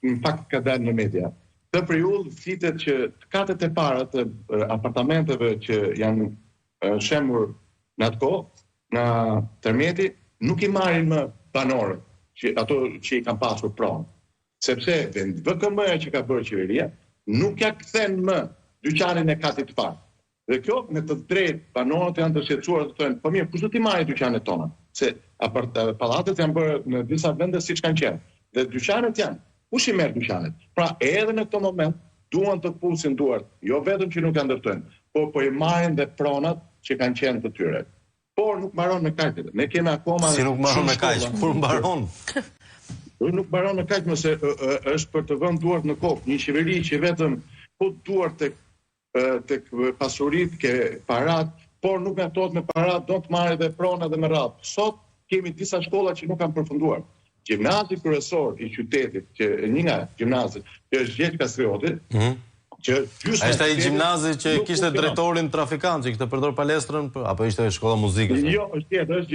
në fakt ka dalë në media. Të priull flitet që katët e para të apartamenteve që janë shemur në atë kohë, në tërmjeti, nuk i marrin më banorët, ato që i kanë pasur pronë. Sepse VKM-ja që ka bërë qeveria, nuk ja kthen më dyqanin e katit të parë. Dhe kjo, me të drejtë, banorët janë të shqetësuar të thonë, po mirë, kush do t'i marrë dyqanet tona? Se pallatet janë bërë në disa vende siç kanë qenë. Dhe dyqanet janë. Kush i merr dyqanet? Pra, edhe në këtë moment duan të pusin duart, jo vetëm që nuk ja ndërtojnë, po i marrin dhe pronat që kanë qenë të tyre. Por nuk mbaron me kaq. Ne kemi akoma si nuk mbaron me kaq, kur mbaron? Nuk mbaron me kaq, mëse është për të vënë duart në kokë, një qeveri që vetëm po duart tek pasurit, ke parat, por nuk mjaftohet me parat, do të marrë dhe prona dhe me radhë. Sot kemi disa shkolla që nuk kanë përfunduar. Gjimnazi kryesor i qytetit, që një nga gjimnazit, që është Gjergj Kastrioti, që a ishte ai gjimnazi që kishte drejtorin trafikant, që kishte përdor palestrën, apo ishte shkolla muzikës? Jo, është tjetër, është